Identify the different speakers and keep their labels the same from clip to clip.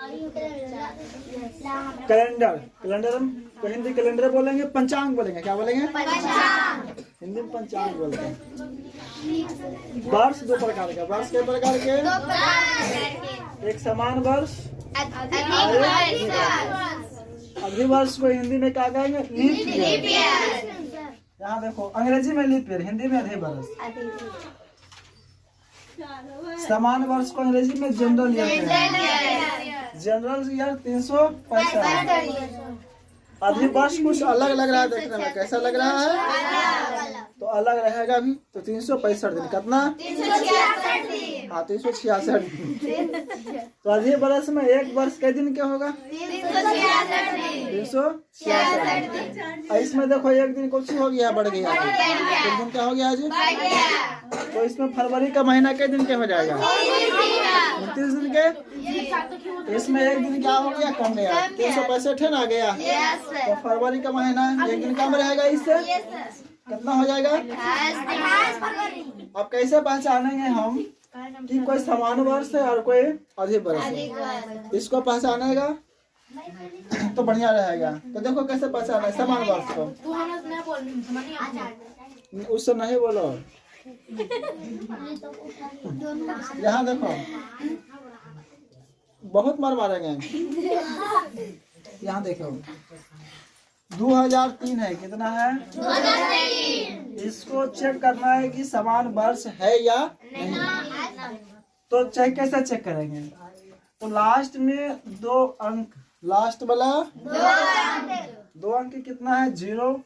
Speaker 1: Calendar, calendar हम Hindi calendar बोलेंगे, पंचांग बोलेंगे, क्या बोलेंगे? हिंदी में पंचांग बोलते हैं। वर्ष दो प्रकार का, वर्ष के प्रकार के, एक समान वर्ष, अधिवर्ष को हिंदी में क्या कहेंगे? Leap year. यहाँ देखो, अंग्रेजी में लीप ईयर, हिंदी में अधिवर्ष। समान वर्ष को अंग्रेजी में जनरल ईयर कहते हैं। General year 365। अधिवर्ष कुछ अलग लग रहा है देखने में, कैसा लग रहा है? तो अलग रहेगा भी, तो 365 दिन। कितना? 366 दिन। तो अधिवर्ष में एक वर्ष के दिन क्या होगा? 366। इसमें देखो एक दिन कुछ हो गया, बढ़ गया, एक दिन क्या हो गया आज? तो इसमें फरवरी का महीना के दिन क्या हो जाएगा? 29 दिन के। इसमें एक दिन क्या हो गया? कम गया, 365 ना गया। तो फरवरी का महीना एक दिन कम रहेगा, इससे कितना हो जाएगा? अब कैसे पहचानेंगे हम कि कोई समान वर्ष है और कोई अधिवर्ष है? इसको पहचानेगा तो बढ़िया रहेगा। तो देखो कैसे पहचाना है समान वर्ष को। उससे नहीं बोलो। यहाँ देखो, बहुत मार मारेंगे। यहाँ देखो, 2003 है, कितना है? 2003। इसको चेक करना है कि समान वर्ष है या नहीं। तो चेक कैसे चेक करेंगे? तो लास्ट में 2 अंक, लास्ट वाला 2 अंक कितना है? 0।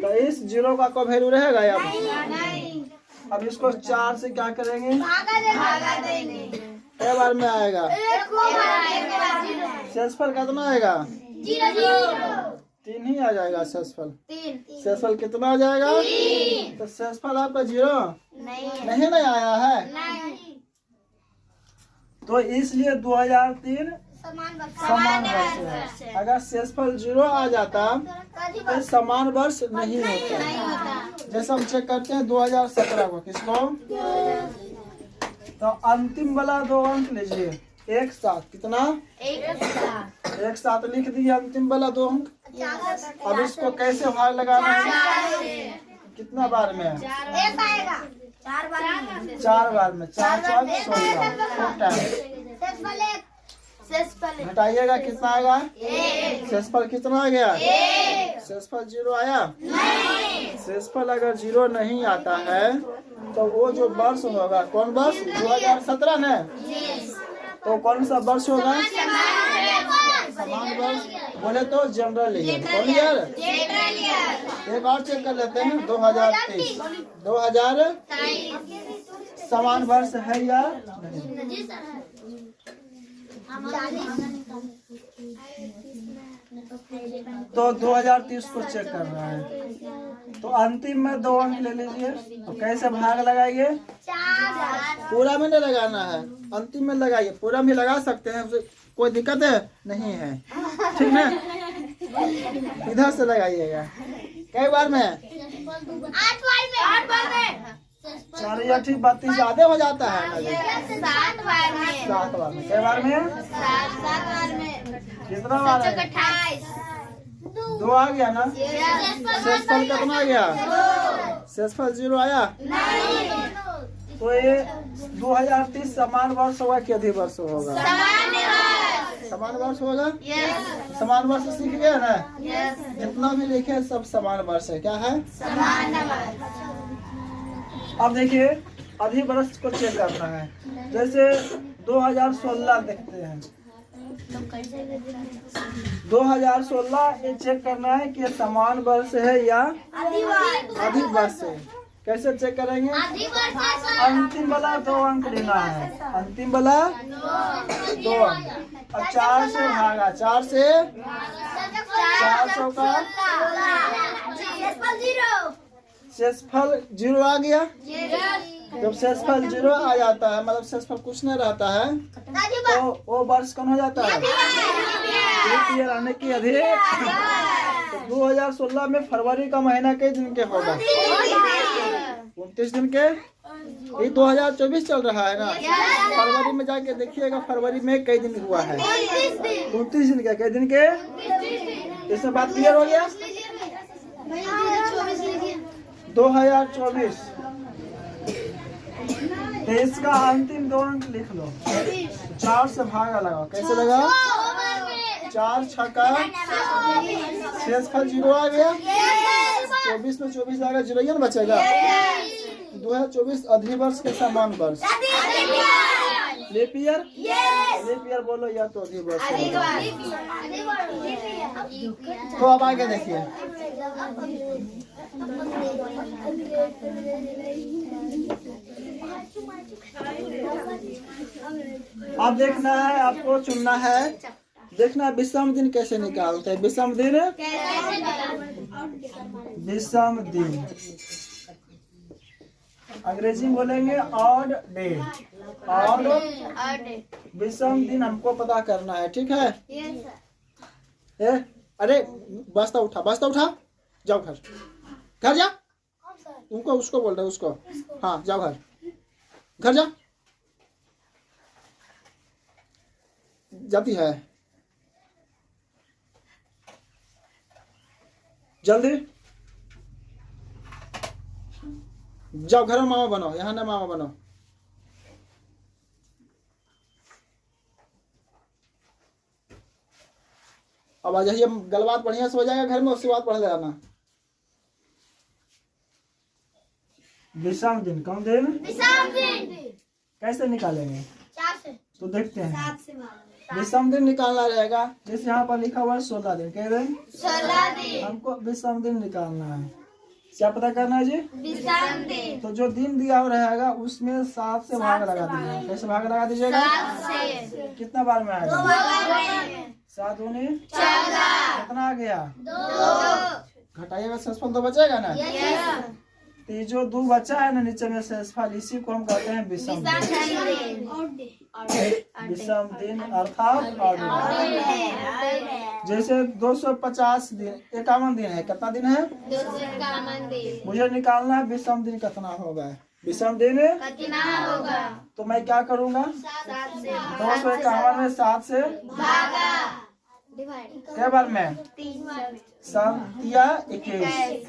Speaker 1: तो इस 0 का कोई वैल्यू रहेगा या अब इसको 4 से क्या करेंगे? भागा देंगे। एक बार में आएगा, शेषफल कितना आएगा? 3 ही आ जाएगा शेषफल। शेषफल कितना आ जाएगा? तो शेषफल आपका 0 नहीं आया है। तो इसलिए 2003 समान वर्ष है। अगर शेषफल 0 आ जाता तो समान वर्ष नहीं होता। जैसे हम चेक करते हैं 2017 को, किसको? तो अंतिम वाला 2 अंक लीजिए, एक साथ, कितना? एक साथ लिख दिए अंतिम वाला 2 अंक। अब इसको कैसे भाग लगाना है? कितना बार में? 4 बार में। 4 4 16 घटाइएगा, कितना आएगा? शेषफल कितना आ गया? शेषफल 0 आया? शेषफल अगर 0 नहीं आता है तो वो जो वर्ष होगा, कौन वर्ष? 2017 न? तो कौन सा वर्ष होगा? समान वर्ष बोले तो जनरल ईयर। कौन ईयर? एक और चेक कर लेते हैं, 2023। 2023 समान वर्ष है या नहीं? तो 2030 को चेक कर रहा है। तो अंतिम में 2 अंक ले लीजिए। तो कैसे भाग लगाइए? पूरा में नहीं लगाना है, अंतिम में लगाइए। पूरा में लगा सकते हैं, कोई दिक्कत है नहीं है, ठीक है? इधर से लगाइएगा। कई बार में? 8 बार में। 4 या 32 ज्यादा हो जाता है। 7 बार में। 7 बार में। कई बार में? 7 बार में। कितना बार है? 28। 2 आ गया ना? शेषफल कितना आ गया? शेषफल 0 आया? तो ये 2030 समान वर्ष होगा कि अधिवर्ष होगा? समान वर्ष होगा। समान वर्ष सीख गया ना? जितना भी लिखे सब समान वर्ष है। क्या है? अब देखिए अधिवर्ष को चेक करना है। जैसे 2016 देखते हैं, 2016 ये चेक करना है कि समान वर्ष है या अधिवर्ष है। कैसे चेक करेंगे? अंतिम वाला 2 अंक लेना है, अंतिम वाला 2 अंक। अब 4 से भागा, 4 से 400 का शेषफल 0 आ गया। जब शेषफल 0 आ जाता है, मतलब शेषफल कुछ नहीं रहता है, तो वो वर्ष कौन हो जाता है? ईयर आने की अधिक। तो 2016 में फरवरी का महीना के दिन के होगा? 29 दिन के। ये 2024 चल रहा है ना। फरवरी में जाके देखिएगा, फरवरी में कई दिन हुआ है? 29 दिन का। कई दिन के? इसमें बात क्लियर हो गया? 2024। तो इसका अंतिम 2 अंक लिख लो। 4 से भागा लगाओ। कैसे लगा? 4 छक्का, शेषफल 0 आ गया। 24 में 24 आएगा, 0 बचेगा। 2024 अधिवर्ष के समान वर्ष। Leap year? लीप ईयर बोलो या तो अधिवर्ष। तो अब आगे देखिए। अब देखना है, आपको चुनना है। देखना विषम दिन कैसे निकालते हैं। विषम दिन, विषम दिन अंग्रेजी में बोलेंगे ऑड डे। ऑड विषम दिन हमको पता करना है, ठीक है? अरे बस्ता उठा, बस्ता उठा, जाओ घर, घर जा। उनको, उसको बोल रहे उसको। हाँ जाओ घर, घर जा। जाती है जल्दी जाओ, घर में मामा बनो, यहाँ ना मामा बनो। अब आ जाइए, गलबात बढ़िया से हो जाएगा घर में, उसके बाद पढ़ जाना। विषम दिन, कौन दिन? विषम दिन कैसे निकालेंगे?
Speaker 2: 4 से।
Speaker 1: तो देखते हैं।
Speaker 2: 7 से
Speaker 1: विषम दिन निकालना रहेगा। जैसे यहाँ पर लिखा हुआ है 16 दिन। कह रहे हैं
Speaker 2: 16 दिन।
Speaker 1: हमको विषम दिन निकालना है। क्या पता करना है जी?
Speaker 2: विषम दिन।
Speaker 1: तो जो दिन दिया हुआ रहेगा उसमें 7 से भाग लगा दीजिएगा। कैसे भाग लगा दीजिएगा?
Speaker 2: 7 से।
Speaker 1: कितना बार में आएगा?
Speaker 2: 2 बार में।
Speaker 1: 7 दूनी
Speaker 2: 14।
Speaker 1: कितना आ गया?
Speaker 2: 2।
Speaker 1: घटाइएगा, शेषफल तो बचेगा ना।
Speaker 2: यस।
Speaker 1: तो ये जो 2 बचा है ना नीचे में शेषफल, इसी को हम कहते हैं विषम दिन। विषम दिन अर्थात ऑड डे। जैसे 250 दिन, 51 दिन है। कितना दिन है?
Speaker 2: 251 दिन।
Speaker 1: मुझे निकालना है विषम दिन कितना होगा। विषम दिन
Speaker 2: कितना होगा?
Speaker 1: तो मैं क्या करूँगा?
Speaker 2: 7 से
Speaker 1: 251 में 7 से
Speaker 2: भागा।
Speaker 1: क्या बार में?
Speaker 2: 3
Speaker 1: 7 या 21।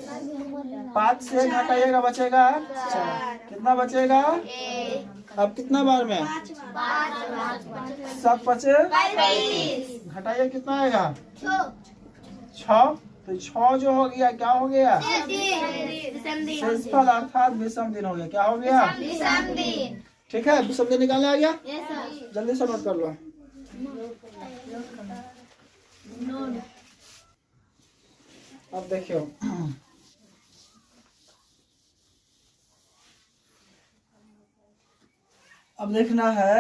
Speaker 1: 5 से घटाइएगा, बचेगा 4। कितना बचेगा?
Speaker 2: 1।
Speaker 1: अब कितना बार में? 7 बचे,
Speaker 2: 25।
Speaker 1: घटाइए कितना आएगा?
Speaker 2: 6।
Speaker 1: 6। तो 6 जो हो गया क्या हो गया?
Speaker 2: विषम दिन।
Speaker 1: शेषफल अर्थात विषम दिन हो गया। क्या हो गया?
Speaker 2: विषम दिन।
Speaker 1: ठीक है, विषम दिन निकालने आ गया।
Speaker 2: Yes sir.
Speaker 1: जल्दी से नोट कर लो। अब देखियो, अब देखना है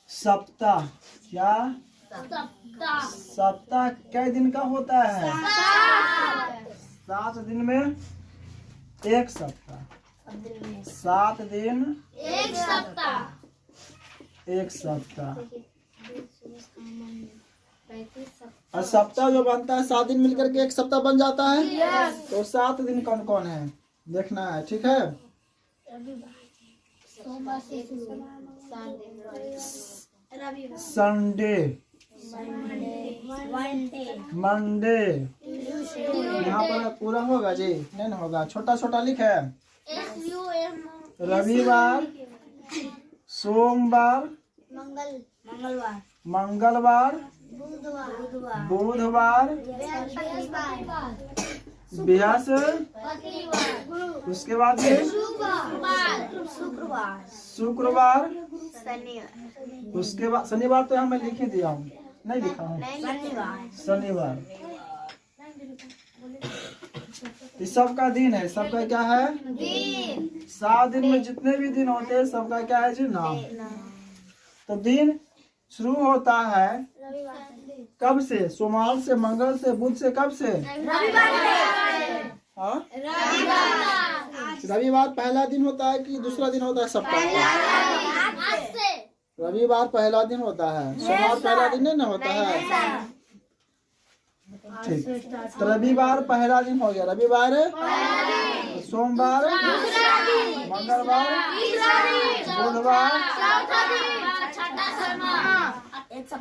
Speaker 1: सप्ताह। क्या? सप्ताह कै दिन का होता है? 7 दिन में 1 सप्ताह। 7 दिन
Speaker 2: 1 सप्ताह।
Speaker 1: 1 सप्ताह। और सप्ताह जो बनता है 7 दिन मिलकर के 1 सप्ताह बन जाता है। तो 7 दिन कौन कौन है देखना है, ठीक है? संडे, मंडे, यहाँ पर पूरा होगा जी? नहीं ना होगा, छोटा छोटा लिखे। रविवार, सोमवार, मंगलवार, बुधवार, बृहस्पतिवार, उसके बाद शुक्रवार, उसके बाद शनिवार। तो यहाँ मैं लिख ही दिया हूँ, नहीं लिखा हूँ। शनिवार। इस सबका दिन है। सबका क्या है? 7 दिन में जितने भी दिन होते हैं सबका क्या है जी? नाम। तो दिन शुरू होता है कब से? सोमवार से, मंगल से, बुध से। कब से? हाँ, रविवार पहला दिन होता है कि दूसरा दिन होता है सप्ताह का? रविवार पहला दिन होता है। सोमवार पहला दिन नहीं ना होता है? ठीक। तो रविवार पहला दिन हो गया, रविवार, सोमवार, मंगलवार, बुधवार।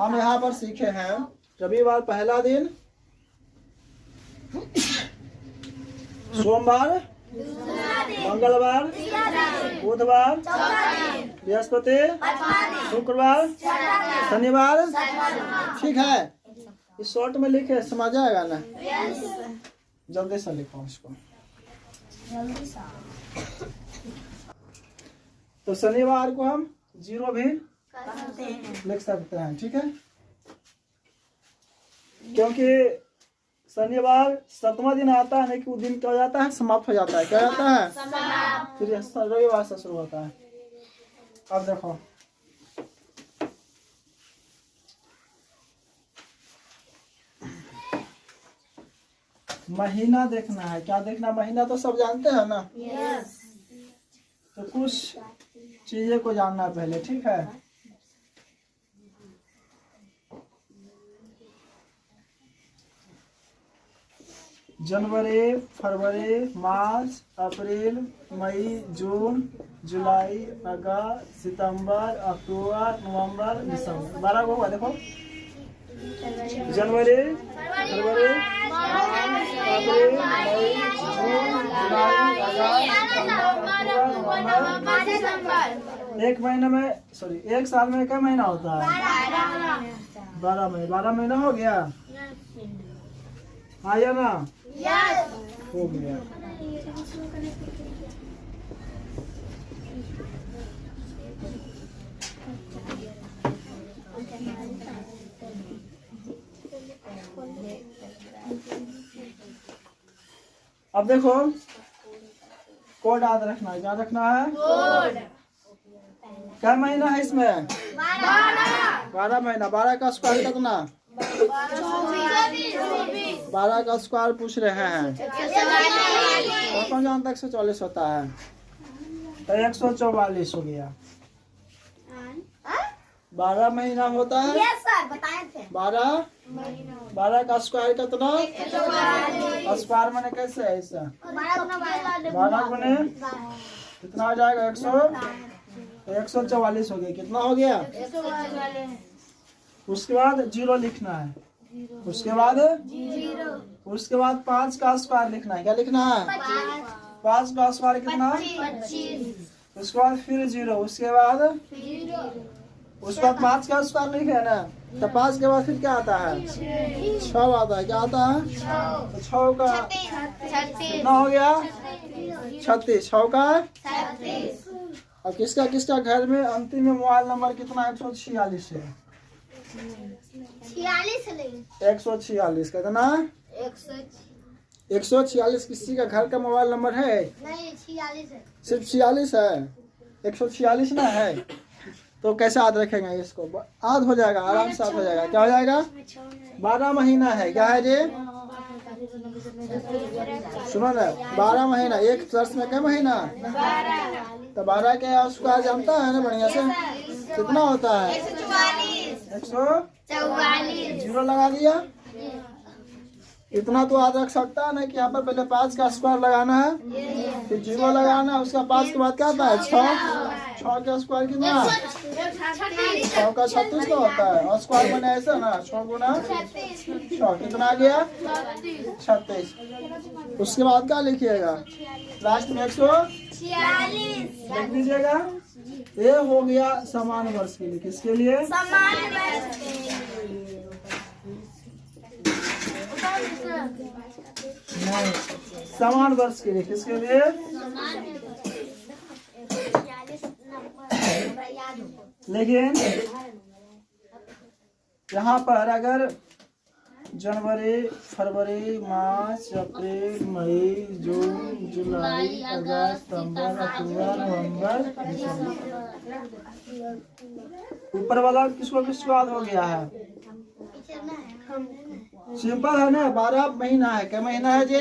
Speaker 1: हम यहाँ पर सीखे हैं रविवार पहला दिन, सोमवार, मंगलवार, बुधवार, बृहस्पति, शुक्रवार, शनिवार। ठीक है, इस शॉर्ट में लिखे, समझ आएगा ना? जल्दी से लिखो इसको। तो शनिवार को हम 0 भी लिख सकते हैं। ठीक है, क्योंकि शनिवार 7वां दिन आता है, कि वो दिन क्या हो जाता है, समाप्त हो जाता है। क्या जाता है? फिर रविवार से शुरू होता है। अब देखो, महीना देखना है। क्या देखना? महीना तो सब जानते हैं ना। तो कुछ चीजें को जानना पहले। ठीक है, जनवरी, फरवरी, मार्च, अप्रैल, मई, जून, जुलाई, अगस्त, सितंबर, अक्टूबर, नवंबर, दिसंबर। 12 को होगा। देखो, जनवरी, फरवरी, मार्च, अप्रैल, मई, जून, जुलाई, अगस्त, सितंबर, अक्टूबर, नवंबर। एक महीने में, सॉरी, एक साल में क्या महीना होता है? 12 महीने। 12 महीना हो गया, आया ना? हो गया। अब देखो, कोड याद रखना है। क्या रखना है? क्या महीना है इसमें? 12 महीना। 12 का स्क्वायर कितना? 12 का स्क्वायर पूछ रहे हैं। कौन जानता है 144 होता है? तो 144 हो गया। 12 महीना होता है। 12 का स्क्वायर कितना? स्क्वायर मैंने कैसे है इससे? 12 गुने कितना हो जाएगा? 144 हो गया। कितना हो गया? उसके बाद 0 लिखना है। उसके बाद 5 का स्क्वायर लिखना है। क्या लिखना है? 5 का स्क्वायर कितना? 25। उसके बाद फिर 0। उसके बाद 5 का स्क्वायर लिखे ना, तो 5 के बाद फिर क्या आता है? 6 आता है। क्या आता है? तो 6 का कितना हो गया? 36। 6 का 36। और किसका किसका घर में अंतिम में मोबाइल नंबर कितना? 146 है। 146 कितना? 146 किसी का घर का मोबाइल नंबर है? नहीं, 46 है। सिर्फ 46 है, 146 ना है। तो कैसे याद रखेंगे इसको? याद हो जाएगा, आराम से याद हो जाएगा। क्या हो जाएगा? 12 महीना है। क्या है जी? सुनो ना, 12 महीना। एक वर्ष में क्या महीना? 12। तो 12 के स्क्वायर जानता है ना बढ़िया से? कितना होता है? 144। 0 लगा दिया। इतना तो याद रख सकता है ना कि यहाँ पर पहले 5 का स्क्वायर लगाना है, फिर 0 लगाना है। उसका 5 के बाद क्या आता है? 6 का स्क्वायर कितना? 6 का 36 का होता है। और स्क्वायर बने ऐसा ना, 6 गुना 6 कितना आ गया? 36। उसके बाद क्या लिखिएगा? लास्ट में 146 लिख दीजिएगा। ये हो गया समान वर्ष के लिए। किसके लिए? नहीं, समान वर्ष के लिए। किसके लिए? लेकिन यहाँ पर अगर जनवरी, फरवरी, मार्च, अप्रैल, मई, जून, जुलाई, अगस्त, सितंबर, अक्टूबर, नवंबर, दिसंबर, ऊपर वाला किसको किसको याद हो गया है? सिंपल है ना। 12 महीना है। क्या महीना है जी?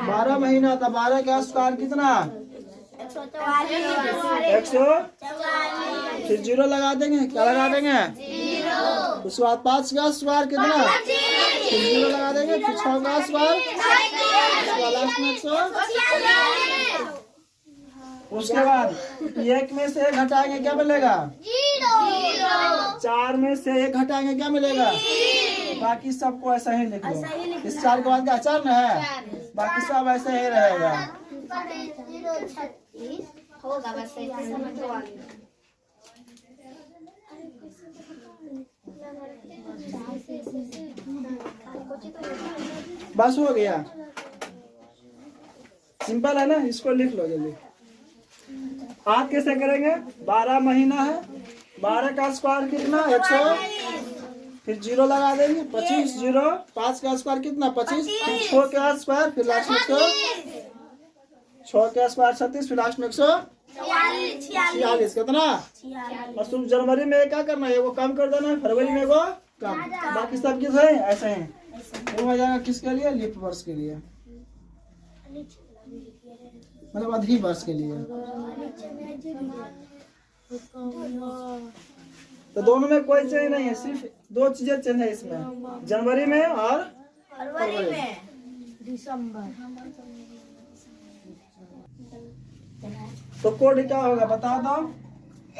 Speaker 1: 12 महीना। था 12 का स्क्वायर कितना? 144। फिर 0 लगा देंगे। क्या लगा देंगे? 0। उसके बाद 5 का स्क्वायर कितना? फिर 0 लगा देंगे, फिर 6 का स्क्वायर, उसके बाद लास्ट में 100। उसके बाद 1 में से 1 घटाएंगे क्या मिलेगा? 4 में से 1 घटाएंगे क्या मिलेगा? बाकी सबको ऐसा ही लिख लो। इस 4 के बाद क्या 4 न है, बाकी सब ऐसे ही रहेगा।
Speaker 2: होगा बस ऐसे समझो।
Speaker 1: बस हो गया, सिंपल है ना, इसको लिख लो जल्दी। आप कैसे करेंगे? 12 महीना है, 12 का स्क्वायर कितना? 100, फिर 0 लगा देंगे, 25 0, 5 का स्क्वायर कितना? 25, फिर 6 का स्क्वायर, फिर लास्ट में 100, 6 का स्क्वायर 36, फिर लास्ट में 146 कितना? और तुम जनवरी में क्या करना है? वो कम कर देना है, फरवरी में वो कम, बाकी सब किस है ऐसे हैं। वो हो जाएगा किसके लिए? लीप वर्ष के लिए, मतलब अधिक वर्ष के लिए। तो दोनों में कोई चेंज नहीं है, सिर्फ 2 चीजें चेंज है इसमें, जनवरी में और फरवरी में। तो कोड क्या होगा बता दो?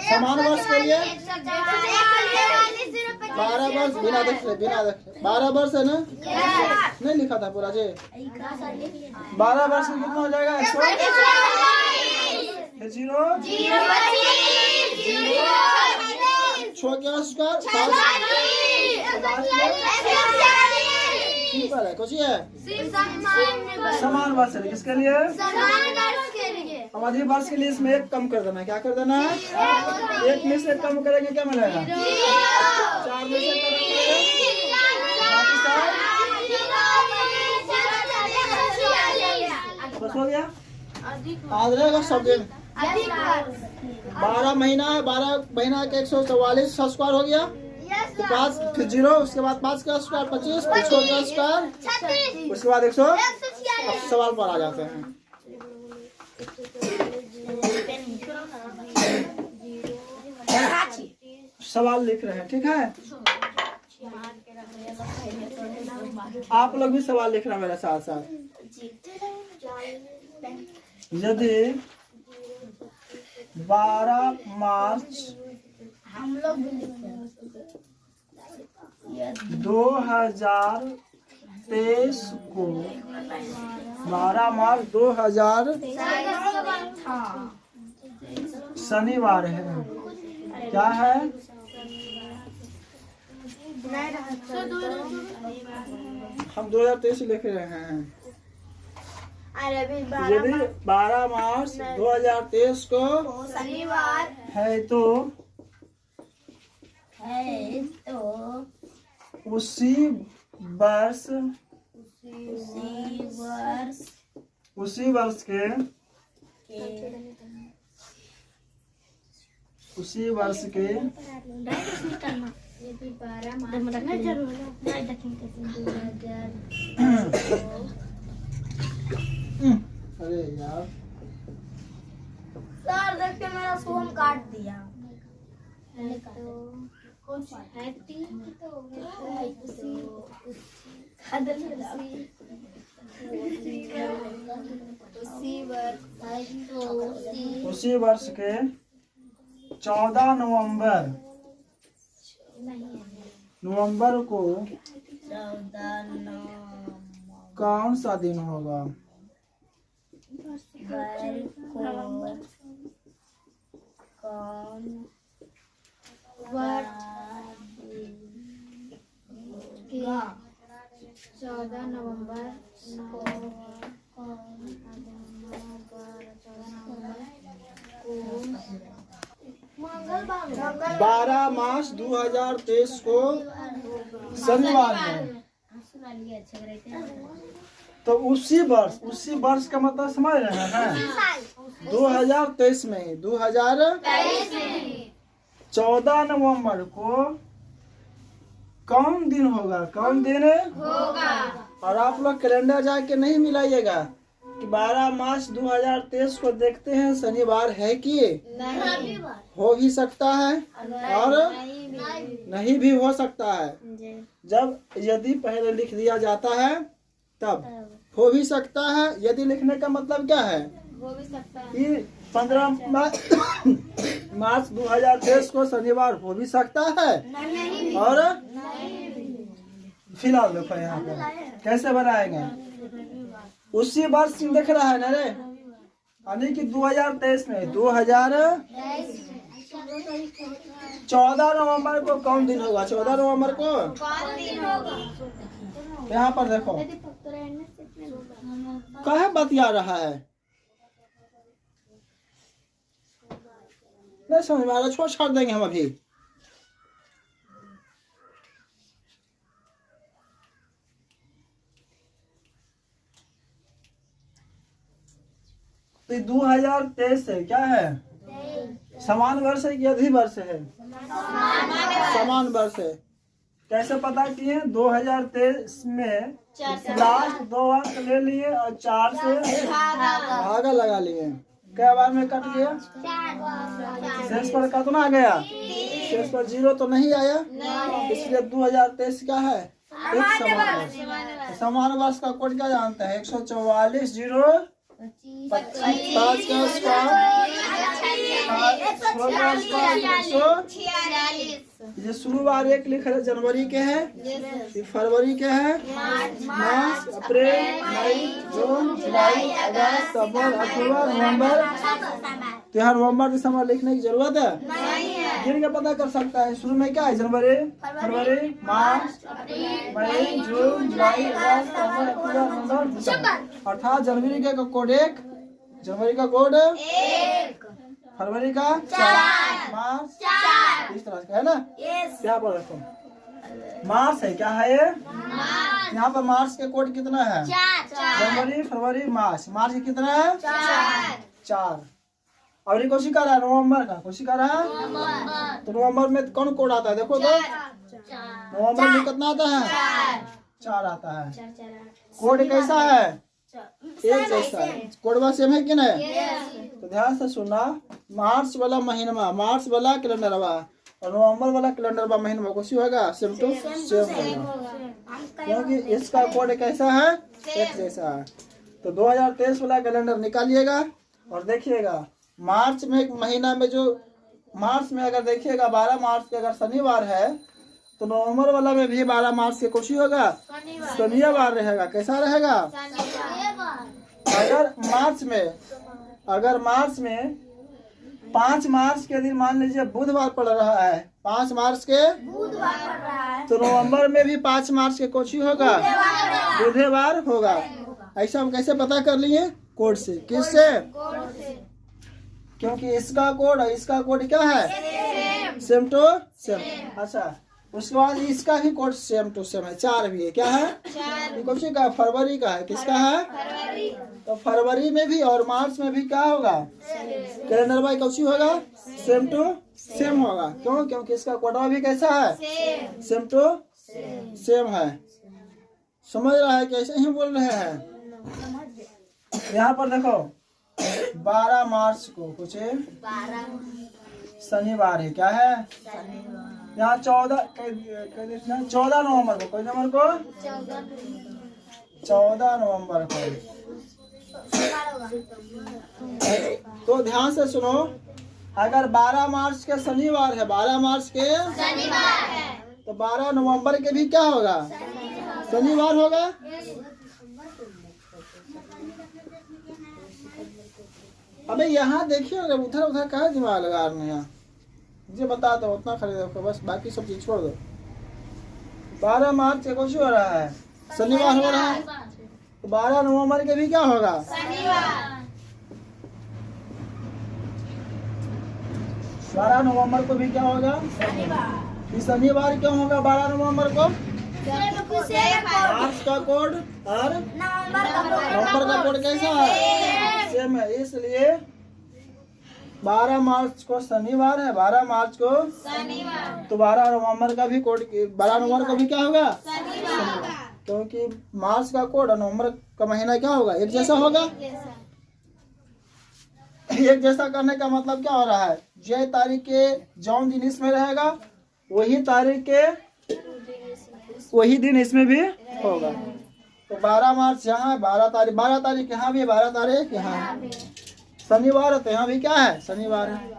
Speaker 1: समान वर्ष के लिए 12 वर्ष, बिना देखे 12 वर्ष है ना, नहीं लिखा था पूरा जी। 12 वर्ष में कितना हो जाएगा? 100, 0 6 के स्क्वायर, सिंपल है। कुछ है समान वर्ष है, किसके लिए? अब अधिक वर्ष के लिए इसमें 1 कम कर देना है। क्या कर देना है? 1 में से कम करेंगे क्या मिलेगा? 4 में से कम करेंगे, बस हो गया। आज रहेगा सब दिन 12 महीना है, 12 महीना के 144 स्क्वायर हो गया, तो 5 फिर 0, उसके बाद 5 का स्क्वायर 25, फिर 6 का स्क्वायर, उसके बाद 100। अब सवाल पर आ जाते हैं। सवाल लिख रहे हैं, ठीक है? आप लोग भी सवाल लिख रहे हैं मेरे साथ साथ। यदि 12 मार्च 2023 को 12 मार्च 2000 शनिवार है, क्या है? हम 2023 लिख रहे हैं। यदि 12 मार्च 2023 को
Speaker 2: शनिवार
Speaker 1: है तो उसी वर्ष के अरे यार
Speaker 2: सर देखते मेरा सोम काट दिया।
Speaker 1: उसी वर्ष के 14 नवंबर को कौन सा दिन होगा?
Speaker 2: नवंबर
Speaker 1: 12 मार्च 2023 को शनिवार है। तो उसी वर्ष का मतलब समझ रहे हैं? 2023 में 14 नवंबर को कौन दिन होगा? कौन दिन होगा? और आप लोग कैलेंडर जाके नहीं मिलाइएगा कि 12 मार्च 2023 को देखते हैं शनिवार है कि नहीं, हो भी सकता है और नहीं भी हो सकता है। जब यदि पहले लिख दिया जाता है तब हो भी सकता है। यदि लिखने का मतलब क्या है
Speaker 2: हो भी सकता है।
Speaker 1: कि 15 मार्च 2023 को शनिवार हो भी सकता है। और फिलहाल देखो यहाँ पे कैसे बनाएंगे, उसी वर्ष दिख रहा है ना रे, यानी कि 2023 में 2014 नवंबर को कौन दिन होगा? 14 नवंबर को। यहाँ पर देखो काहे बतिया रहा है, नहीं समझ में आ रहा, छोड़ देंगे हम अभी। तो 2023 है क्या है? समान वर्ष है कि अधिवर्ष है? समान वर्ष है। कैसे पता किए? 2023 में लास्ट 2 अंक ले लिए और 4 से भागा लगा लिए। क्या बार में कट गया? शेष पर कितना आ गया? शेष पर 0 तो नहीं आया, इसलिए 2023 क्या है? एक समान वर्ष। समान वर्ष का कोड क्या जानते हैं? 144 0 5 का स्क्वायर, ये शुरू बार 1 लिख रहे, जनवरी के है, ये फरवरी के है, मार्च, अप्रैल, मई, जून, जुलाई, अगस्त, सितंबर, अक्टूबर, नवंबर। तो यहाँ नवंबर दिसंबर लिखने की जरूरत है? गिन के पता कर सकता है। शुरू में क्या है? जनवरी, फरवरी, मार्च, मई, जून, जुलाई, अगस्त, सितंबर, अक्टूबर, नवंबर, दिसंबर। अर्थात जनवरी का कोड 1, जनवरी का कोड 1, फरवरी का 4, मार्च 4, इस तरह का है ना। यहाँ पर देखो मार्च है, क्या है ये? यहाँ पर मार्च के कोड कितना है? 4। जनवरी, फरवरी, मार्च। मार्च के कितना है? 4। और ये कोशिश कर रहा है नवंबर का, कोशिश कर रहा है। तो नवंबर में कौन कोड आता है? देखो तो नवंबर में कितना आता है? 4 आता है। कोड कैसा है? एक जैसा है। कोडवा सेम है कि नहीं? तो ध्यान से सुनना, मार्च वाला महीना, मार्च वाला कैलेंडरवा और नवंबर वाला कैलेंडरवा महीना कुछ होगा? सेम टू सेम होगा, क्योंकि इसका कोड कैसा है? एक जैसा है। तो 2023 वाला कैलेंडर निकालिएगा और देखिएगा, मार्च में एक महीना में जो मार्च में अगर देखिएगा 12 मार्च के अगर शनिवार है, तो नवंबर वाला में भी 12 मार्च के कुछ ही होगा, शनिवार रहेगा। कैसा रहेगा? अगर मार्च में 5 मार्च के दिन मान लीजिए बुधवार पड़ रहा है, 5 मार्च के, तो नवंबर में भी 5 मार्च के कुछ ही होगा, बुधवार होगा। ऐसा हम कैसे पता कर लिए? कोड से। किससे? क्योंकि इसका कोड और इसका कोड क्या है? Same to same. अच्छा, उसके बाद इसका भी कोड सेम टू सेम है, 4 भी है। क्या है? कौन सी का? फरवरी का है। किसका है? तो फरवरी में भी और मार्च में भी क्या होगा? कैलेंडर बाई कौन सी होगा? सेम टू सेम होगा। क्यों? क्योंकि इसका कोडवा भी कैसा है? सेम टू सेम है। समझ रहा है? कैसे ही बोल रहे हैं। यहाँ पर देखो 12 मार्च को कुछ शनिवार है। क्या है? यहाँ 14 नवंबर को, कोई नंबर को 14 नवंबर को। तो ध्यान से सुनो, अगर 12 मार्च के शनिवार है, 12 मार्च के शनिवार है, तो 12 नवंबर के भी क्या होगा? शनिवार होगा। अबे यहाँ देखिए, उधर उधर कहा दिमाग लगा रहे हैं। मुझे बता दो, उतना खरीदो बस, बाकी सब चीज छोड़ दो। 12 मार्च से कुछ हो रहा है, शनिवार हो रहा है, तो 12 नवंबर के भी क्या होगा? शनिवार। 12 नवंबर को भी क्या होगा? शनिवार। शनिवार क्यों होगा 12 नवंबर को? मार्च का कोड और नवंबर का कोड कैसा है? सेम है। इसलिए 12 मार्च को शनिवार है, 12 मार्च को शनिवार, तो 12 नवंबर का भी कोड, 12 नवंबर को भी क्या होगा? शनिवार। क्योंकि मार्च का कोड और नवंबर का महीना क्या होगा? एक जैसा होगा। एक जैसा करने का मतलब क्या हो रहा है? जो तारीख के जौन दिन इसमें रहेगा वही तारीख के वही दिन इसमें भी होगा। तो 12 मार्च यहाँ है, 12 तारीख यहाँ भी है, 12 तारीख यहाँ है। शनिवार है तो यहाँ भी क्या है, शनिवार है।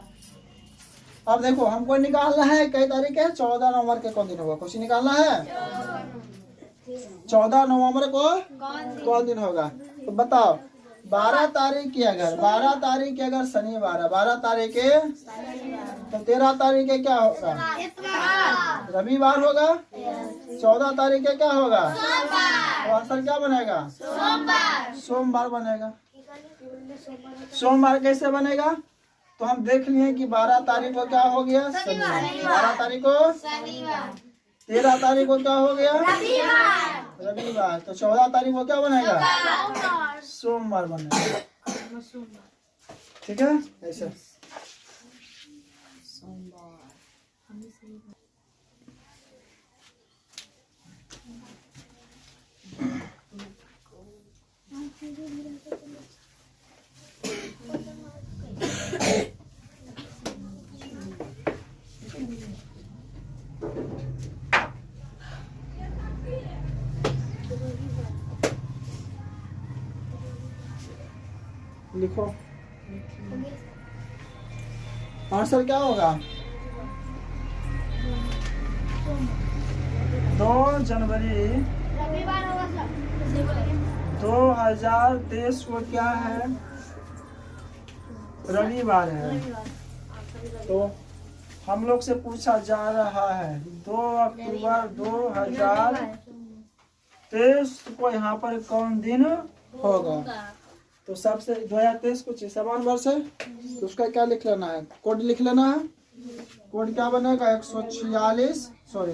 Speaker 1: अब देखो हमको निकालना है कई तारीख है, 14 नवंबर के कौन दिन होगा, कुछ निकालना है। 14 नवंबर को कौन दिन होगा, तो बताओ। 12 तारीख की अगर शनिवार है, 12 तारीख के तो 13 तारीख के क्या होगा, रविवार होगा। 14 तारीख के क्या होगा, तो आंसर क्या बनेगा, सोमवार बनेगा। सोमवार कैसे बनेगा, तो हम देख लिए कि 12 तारीख को क्या हो गया, शनिवार। 12 तारीख को 13 तारीख को क्या हो गया, रविवार। तो 14 तारीख को क्या बनेगा, सोमवार बनेगा। ठीक है, ऐसे। लिखो आंसर क्या होगा। 2 जनवरी 2023 को क्या है, रविवार है। तो हम लोग से पूछा जा रहा है 2 अक्टूबर 2023 को यहाँ पर कौन दिन होगा। तो सबसे 2023 कुछ समान वर्ष है, तो उसका क्या लिख लेना है, कोड लिख लेना है। कोड क्या बनेगा, 146 सॉरी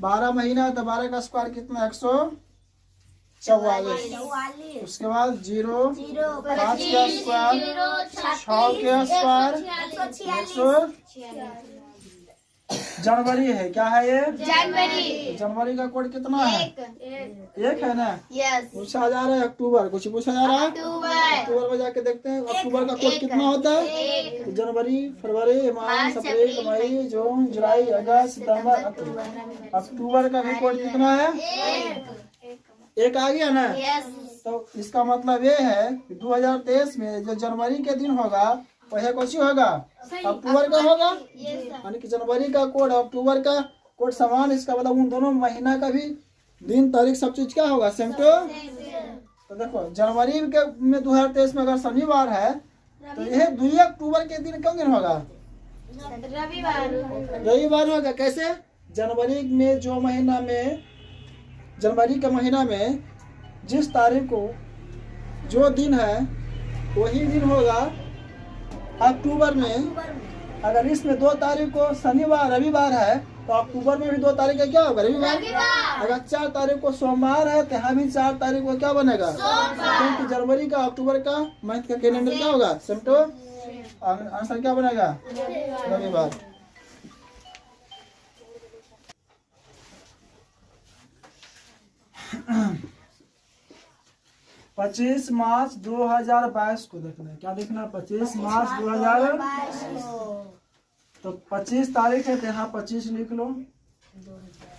Speaker 1: 12 महीना है तो 12 का स्क्वायर कितना, 144। उसके बाद 0 5 का स्क्वायर 6 के स्क्वायर 100। जनवरी है, क्या है ये, जनवरी का कोड कितना है, 1 है ना। पूछा जा रहा है अक्टूबर, कुछ पूछा जा रहा है अक्टूबर में जाके देखते हैं अक्टूबर का कोड कितना होता है। तो जनवरी, फरवरी, मार्च, अप्रैल, मई, जून, जुलाई, अगस्त, सितंबर, अक्टूबर। अक्टूबर का भी कोड कितना है, 1 आ गया ना। तो इसका मतलब ये है कि 2023 में जो जनवरी के दिन होगा वह कौन होगा, अक्टूबर का होगा। यानी कि जनवरी का कोड अक्टूबर का कोड समान, इसका मतलब उन दोनों महीना का भी दिन तारीख सब चीज क्या होगा, सेम टू। तो देखो जनवरी के में 2023 में अगर शनिवार है तो यह 2 अक्टूबर के दिन कौन दिन होगा, रविवार होगा। कैसे, जनवरी में जो महीना में, जनवरी के महीना में जिस तारीख को जो दिन है वही दिन होगा अक्टूबर में। अगर इसमें 2 तारीख को शनिवार रविवार है तो अक्टूबर में भी 2 तारीख का क्या होगा, रविवार। अगर 4 तारीख को सोमवार है तो यहाँ भी 4 तारीख को क्या बनेगा, क्योंकि जनवरी का अक्टूबर का मंथ का कैलेंडर क्या होगा, सेम टू। आंसर क्या बनेगा, रविवार। पच्चीस मार्च 2022 को देखना है, क्या देखना है, 25 मार्च 2022। तो 25 तारीख है तो यहाँ 25 लिख लो।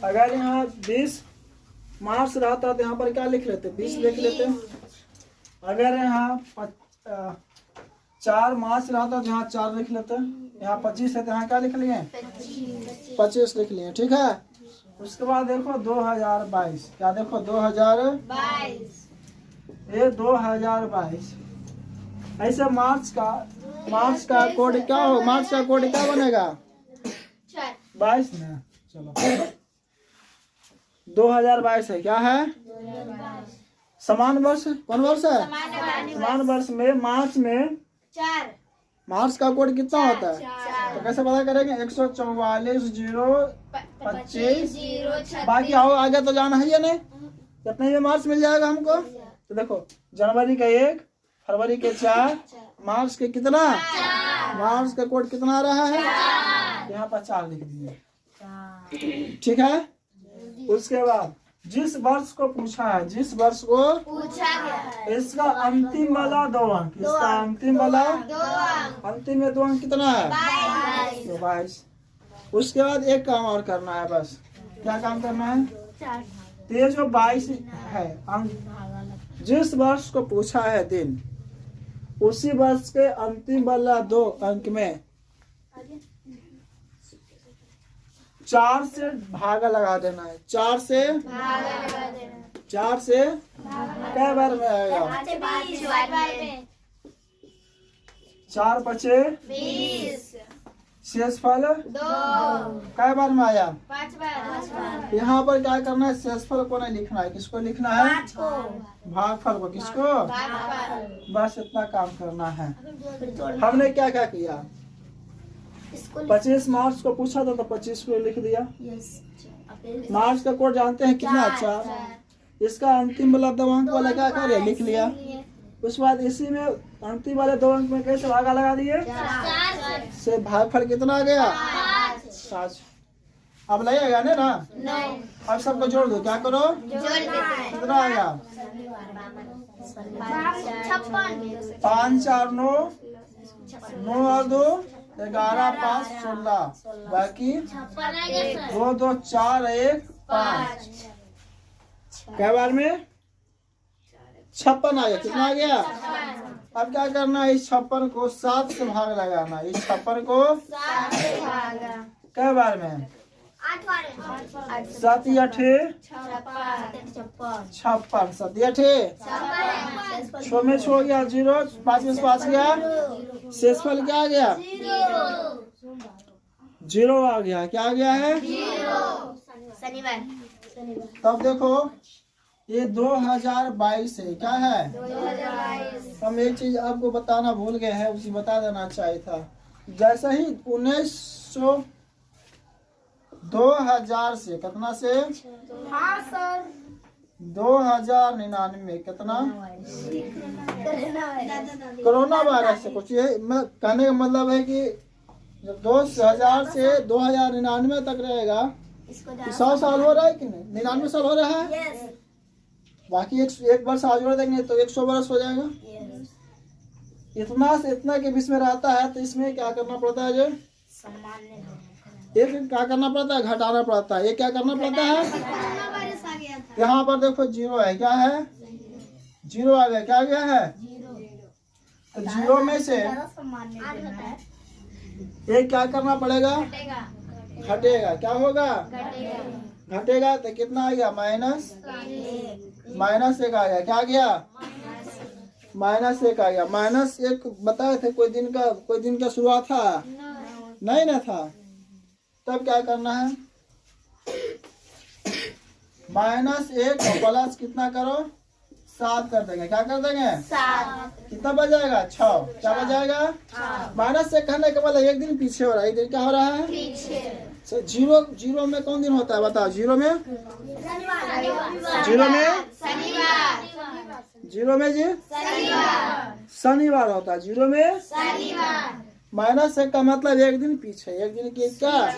Speaker 1: अगर यहाँ 20 मार्च रहता तो यहाँ पर क्या लिख लेते, 20 लिख लेते। अगर यहाँ 4 मार्च रहता तो यहाँ 4 लिख लेते। यहाँ 25 है तो यहाँ क्या लिख लिए, 25 लिख लिए। ठीक है, उसके बाद देखो 2022, क्या देखो 2022, ये 2022। ऐसे मार्च का कोड क्या हो, मार्च का कोड क्या बनेगा, 22 ना। चलो 2022 है, क्या है, समान वर्ष। कौन वर्ष है, समान वर्ष में मार्च में
Speaker 2: 4
Speaker 1: मार्च का कोड कितना होता है, तो कैसे पता करेंगे, 144 0 25। बाकी आओ आगे तो जाना है या नहीं, कितने में मार्च मिल जाएगा हमको। तो देखो जनवरी का 1, फरवरी के 4, मार्च के कितना, मार्च का कोड कितना आ रहा है, यहाँ पर 4 लिख दिए। ठीक है, उसके बाद जिस वर्ष को पूछा है, जिस वर्ष को पूछा है, इसका अंतिम वाला 2 अंक, इसका अंतिम वाला अंतिम में 2 अंक कितना है, 22। उसके बाद एक काम और करना है बस। क्या काम करना है? तो ये जो 22 है अंक, जिस वर्ष को पूछा है दिन, उसी वर्ष के अंतिम वाला 2 अंक में 4 से भागा लगा देना है। 4 से कै बार में आएगा? 4 पचे
Speaker 2: 20
Speaker 1: शेषफल कै बार में आया?
Speaker 2: 5 बार।
Speaker 1: यहाँ पर क्या करना है? शेषफल को नहीं लिखना है। किसको लिखना है? भागफल को। किसको? बस इतना काम करना है। हमने क्या क्या किया? 25 मार्च को पूछा था तो 25 को लिख दिया। मार्च का कोड जानते हैं कितना? 4। इसका अंतिम वाला 2 अंक वाला क्या करे? लिख लिया। उसके बाद इसी में अंतिम वाले 2 अंक में कैसे भागा लगा दिए? से भागफल कितना आ गया? 5। अब लगेगा ना? अब सबको जोड़ दो। क्या करो? कितना आ गया? 5 4 9, 9 और 2 11 5 16, बाकी 2 2 4 1 5। क्या बार में? 56 आ गया। कितना आ गया? अब क्या करना है? इस 56 को 7 से भाग लगाना। इस 56 को कै बार में? 7 8 56, 7 8 6 में 6 गया 0, 5 में 5 गया। शेषफल क्या आ गया? 0 आ गया। क्या आ गया है?
Speaker 2: शनिवार।
Speaker 1: तब देखो ये 2022 है। क्या है? हम एक चीज आपको बताना भूल गए हैं, उसी बता देना चाहिए था। जैसे ही 2000 से कितना से?
Speaker 2: हाँ सर।
Speaker 1: 2099 कितना? कोरोना वायरस से कुछ। ये कहने का मतलब है कि जब 2000 से 2099 तक रहेगा, 100 साल हो रहा है कि नहीं? 99 साल हो रहा है। बाकी एक वर्ष आगे जोड़ देंगे तो 100 वर्ष हो जाएगा। इतना से इतना के बीच में रहता है, तो इसमें क्या करना पड़ता है? जो एक क्या करना पड़ता है? घटाना पड़ता है। ये क्या करना पड़ता है? यहाँ पर देखो 0 है। क्या है? 0 आ गया। क्या गया है? तो 0 में से एक क्या करना पड़ेगा? घटेगा। क्या होगा? घटेगा। तो कितना आ गया? -1 आ गया। क्या गया? -1 आ गया। -1 बताए थे कोई दिन का शुरुआत था? नहीं ना था। तब क्या करना है? -1 और प्लस कितना करो? 7 कर देंगे। क्या कर देंगे?
Speaker 2: 7।
Speaker 1: कितना बजाएगा? 6। क्या बजाएगा? -1 कहने के बाद एक दिन पीछे हो रहा है। एक दिन क्या हो रहा है?
Speaker 2: पीछे।
Speaker 1: 0 में कौन दिन होता है? बताओ। 0 में जी शनिवार होता है। 0 में -1 का मतलब एक दिन पीछे। एक दिन की क्या?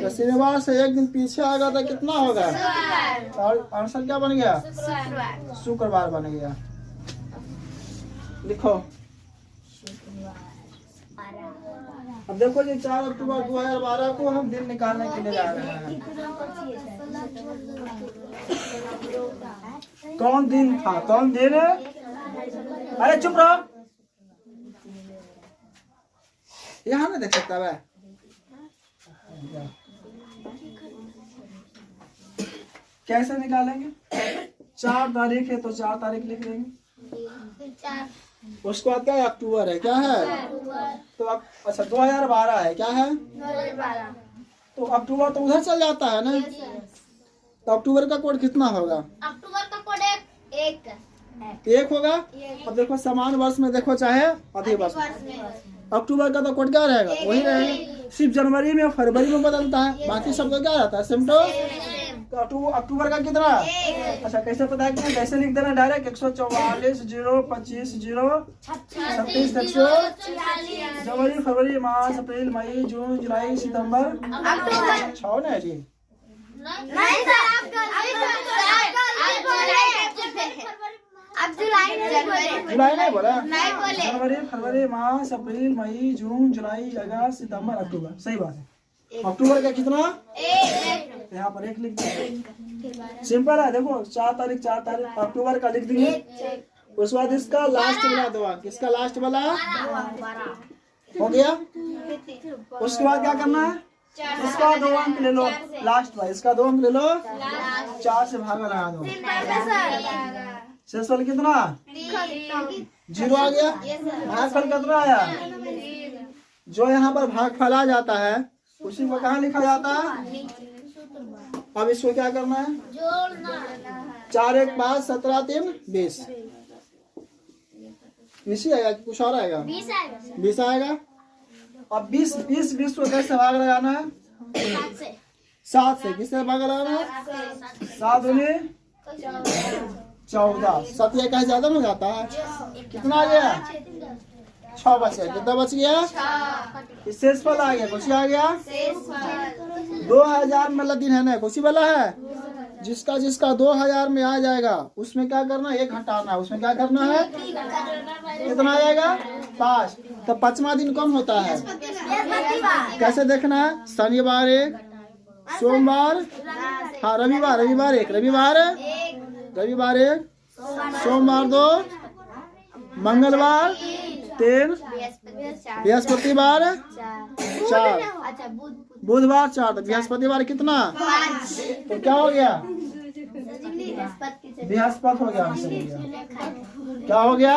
Speaker 1: तो शनिवार से एक दिन पीछे आएगा तो कितना होगा? और आंसर क्या बन गया? शुक्रवार बन गया। लिखो। अब देखो जी 4 अक्टूबर 2012 को हम दिन निकालने के लिए जा रहे हैं। कौन दिन था? कौन दिन? अरे चुप रहो, यहाँ नहीं देख सकता है। कैसे निकालेंगे? 4 तारीख है तो 4 तारीख लिख लेंगे। उसके बाद क्या है? अक्टूबर है। क्या है? तो अच्छा 2012 है। क्या है? तो अक्टूबर तो उधर चल जाता है ना। तो अक्टूबर का कोड कितना होगा?
Speaker 2: अक्टूबर का कोड
Speaker 1: 1 होगा। अब देखो समान वर्ष में देखो चाहे अधिक वर्ष में, अक्टूबर का तो कोड क्या रहेगा? वही रहेगा। सिर्फ जनवरी में फरवरी में बदलता है, बाकी सब का क्या रहता है? सेम। तो अक्टूबर का कितना? अच्छा कैसे पता है? कैसे लिख देना डायरेक्ट? 144 0 25 0 36 100 जनवरी फरवरी मार्च अप्रैल मई जून जुलाई सितंबर 6 ना जी। जुलाई नहीं बोला? जनवरी फरवरी मार्च अप्रैल मई जून जुलाई अगस्त सितंबर अक्टूबर। सही बात है। अक्टूबर का कितना?
Speaker 2: एक।
Speaker 1: यहाँ पर 1 लिख दिया। सिंपल है, देखो 4 तारीख अक्टूबर का लिख दिए। उसके बाद इसका लास्ट वाला दवा, किसका लास्ट वाला हो गया। उसके बाद क्या करना है, इसका 2 अंक ले लो, लास्ट वाला इसका 2 अंक ले लो, 4 से भागा लगा दो। शेषफल कितना? 0 आ गया। भागफल कितना आया? जो यहाँ पर भागफल आ जाता है उसी को कहाँ लिखा जाता है? अब इसको क्या करना है? 4 1 5 17 3 20। इसी आएगा, कुछ और आएगा? 20 आएगा। अब 20 को कैसे भाग लगाना है? 7 से। किससे भाग लगाना है? 7 दूनी 14। 7 या कहीं ज्यादा हो जाता है। कितना आ गया? 6 बच गया। कितना बच गया? शेषफल आ गया। कुछ आ गया? 2000 में दिन है ना, कुछ वाला है। जिसका 2000 में आ जाएगा उसमें क्या करना है? 1 हटाना है। उसमें क्या करना है? कितना आ जाएगा? 5। तो 5वां दिन कौन होता है? कैसे देखना है? शनिवार 1, सोमवार, हाँ रविवार 1, रविवार 1, सोमवार 2, मंगलवार 3, बृहस्पतिवार 4, बुधवार 4। तो बृहस्पतिवार कितना? तो क्या हो गया? बृहस्पति हो गया। क्या हो गया?